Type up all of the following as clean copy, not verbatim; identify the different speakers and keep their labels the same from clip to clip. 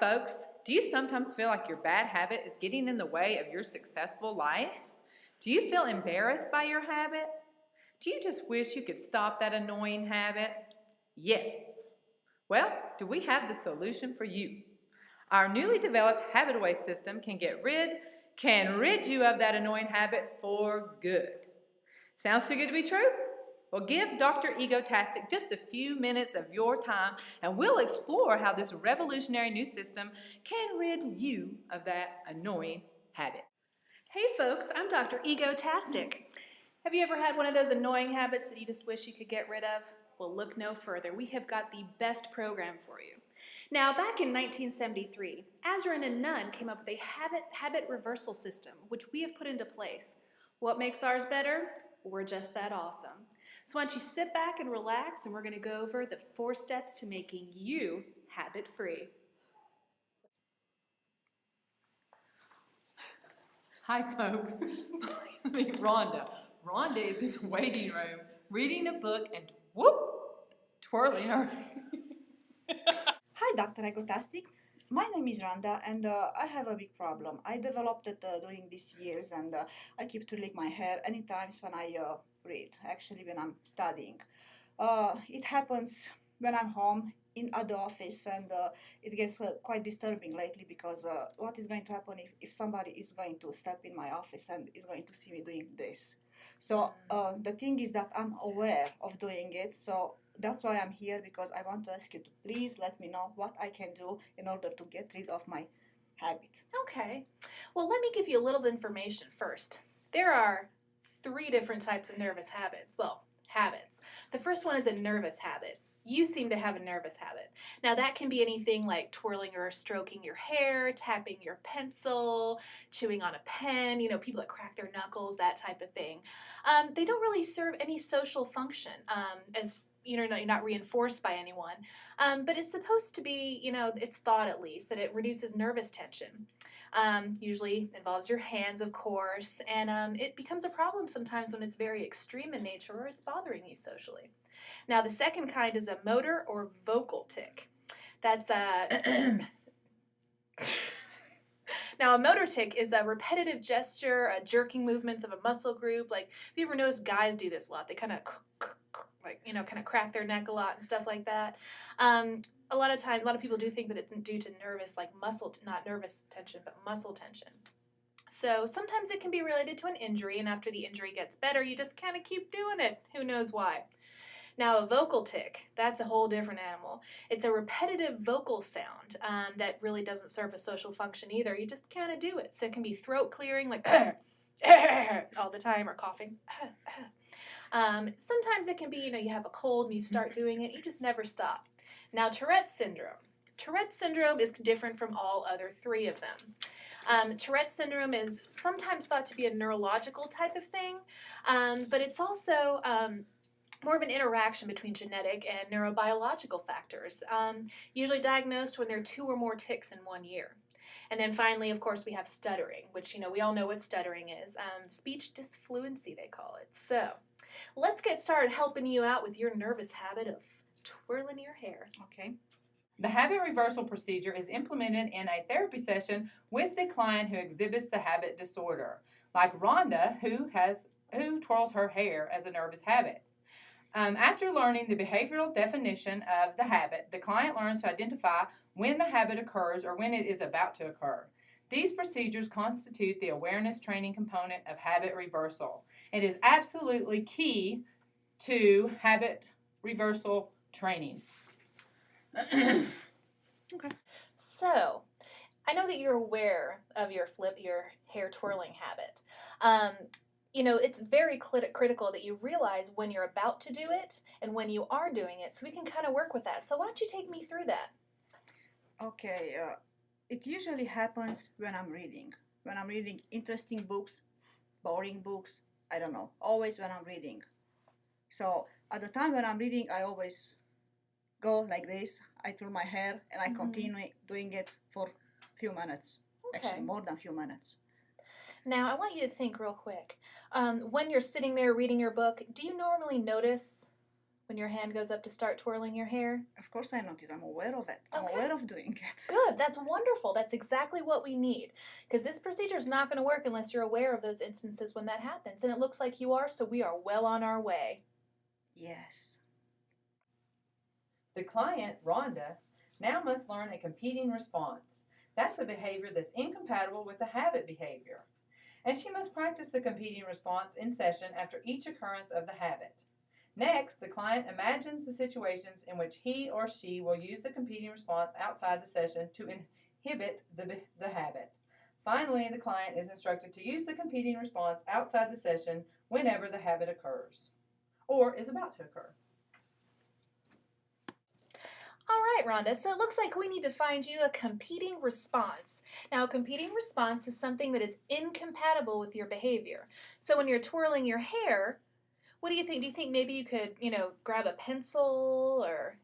Speaker 1: folks. Do you sometimes feel like your bad habit is getting in the way of your successful life? Do you feel embarrassed by your habit? Do you just wish you could stop that annoying habit? Yes. Well, do we have the solution for you? Our newly developed Habit Away system can rid you of that annoying habit for good. Sounds too good to be true? Well, give Dr. Egotastic just a few minutes of your time and we'll explore how this revolutionary new system can rid you of that annoying habit.
Speaker 2: Hey folks, I'm Dr. Egotastic. Have you ever had one of those annoying habits that you just wish you could get rid of? Well, look no further. We have got the best program for you. Now, back in 1973, Azrin and Nunn came up with a habit reversal system, which we have put into place. What makes ours better? We're just that awesome. So why don't you sit back and relax, and we're going to go over the 4 steps to making you habit-free.
Speaker 1: Hi, folks. Meet Rhonda. Rhonda is in the waiting room reading a book and twirling her.
Speaker 3: Hi, Dr. Egotastic. My name is Randa, and I have a big problem. I developed it during these years, and I keep twirling my hair any times when I read, actually when I'm studying. It happens when I'm home at the office, and it gets quite disturbing lately because what is going to happen if somebody is going to step in my office and is going to see me doing this? So the thing is that I'm aware of doing it, so that's why I'm here, because I want to ask you to please let me know what I can do in order to get rid of my habit.
Speaker 2: Okay. Well, let me give you a little information first. There are 3 different types of nervous habits. Well, habits. The first one is a nervous habit. You seem to have a nervous habit. Now, that can be anything like twirling or stroking your hair, tapping your pencil, chewing on a pen, people that crack their knuckles, that type of thing. They don't really serve any social function, as you're not reinforced by anyone, but it's supposed to be, it's thought at least, that it reduces nervous tension. Usually involves your hands, of course, and it becomes a problem sometimes when it's very extreme in nature or it's bothering you socially. Now, the second kind is a motor or vocal tic. That's Now, a motor tic is a repetitive gesture, a jerking movements of a muscle group. Like, have you ever noticed guys do this a lot? They kind of kind of crack their neck a lot and stuff like that. A lot of people do think that it's due to nervous, like not nervous tension, but muscle tension. So sometimes it can be related to an injury, and after the injury gets better, you just kind of keep doing it. Who knows why? Now, a vocal tic, that's a whole different animal. It's a repetitive vocal sound that really doesn't serve a social function either. You just kind of do it. So it can be throat clearing, like all the time, or coughing. Sometimes it can be, you have a cold and you start doing it, you just never stop. Now, Tourette's syndrome. Tourette's syndrome is different from all other 3 of them. Tourette's syndrome is sometimes thought to be a neurological type of thing, but it's also more of an interaction between genetic and neurobiological factors, usually diagnosed when there are 2 or more tics in 1 year. And then finally, of course, we have stuttering, which, we all know what stuttering is. Speech disfluency, they call it. So let's get started helping you out with your nervous habit of twirling your hair.
Speaker 3: Okay.
Speaker 1: The habit reversal procedure is implemented in a therapy session with the client who exhibits the habit disorder, like Rhonda, who twirls her hair as a nervous habit. After learning the behavioral definition of the habit, the client learns to identify when the habit occurs or when it is about to occur. These procedures constitute the awareness training component of habit reversal. It is absolutely key to habit reversal training.
Speaker 2: Okay. So, I know that you're aware of your hair twirling habit. It's very critical that you realize when you're about to do it and when you are doing it, so we can kind of work with that. So why don't you take me through that?
Speaker 3: Okay, it usually happens when I'm reading. When I'm reading interesting books, boring books, I don't know, always when I'm reading. So at the time when I'm reading, I always go like this. I twirl my hair and I continue doing it for a few minutes.
Speaker 2: Okay.
Speaker 3: Actually, more than a few minutes.
Speaker 2: Now, I want you to think real quick. When you're sitting there reading your book, do you normally notice when your hand goes up to start twirling your hair?
Speaker 3: Of course, I notice. I'm aware of it. I'm
Speaker 2: Okay.
Speaker 3: aware of doing it.
Speaker 2: Good, that's wonderful. That's exactly what we need. Because this procedure is not going to work unless you're aware of those instances when that happens. And it looks like you are, so we are well on our way.
Speaker 3: Yes.
Speaker 1: The client, Rhonda, now must learn a competing response. That's a behavior that's incompatible with the habit behavior. And she must practice the competing response in session after each occurrence of the habit. Next, the client imagines the situations in which he or she will use the competing response outside the session to inhibit the habit. Finally, the client is instructed to use the competing response outside the session whenever the habit occurs or is about to occur.
Speaker 2: All right, Rhonda, so it looks like we need to find you a competing response. Now, a competing response is something that is incompatible with your behavior. So when you're twirling your hair, what do you think? Do you think maybe you could, grab a pencil or...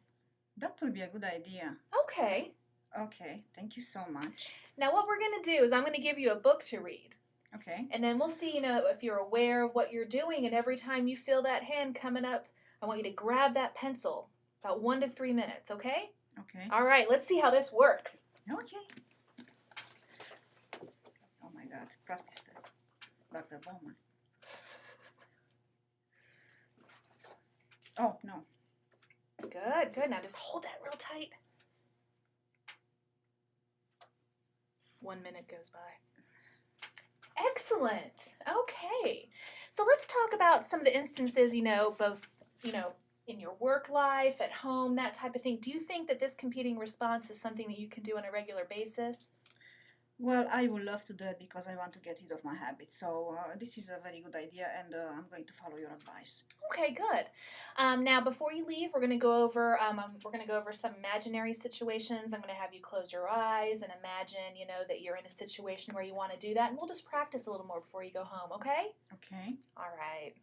Speaker 3: That would be a good idea.
Speaker 2: Okay.
Speaker 3: Okay, thank you so much.
Speaker 2: Now what we're going to do is I'm going to give you a book to read.
Speaker 3: Okay.
Speaker 2: And then we'll see, if you're aware of what you're doing. And every time you feel that hand coming up, I want you to grab that pencil. About 1 to 3 minutes, okay?
Speaker 3: Okay.
Speaker 2: All right, let's see how this works.
Speaker 3: Okay. Oh my God, practice this. Dr. Bowman. Oh, no.
Speaker 2: Good, good. Now just hold that real tight. 1 minute goes by. Excellent. Okay. So let's talk about some of the instances, both, in your work life, at home, that type of thing. Do you think that this competing response is something that you can do on a regular basis?
Speaker 3: Well, I would love to do it because I want to get rid of my habits. So this is a very good idea, and I'm going to follow your advice.
Speaker 2: Okay, good. Now, before you leave, we're going to go over some imaginary situations. I'm going to have you close your eyes and imagine, that you're in a situation where you want to do that, and we'll just practice a little more before you go home. Okay?
Speaker 3: Okay.
Speaker 2: All right.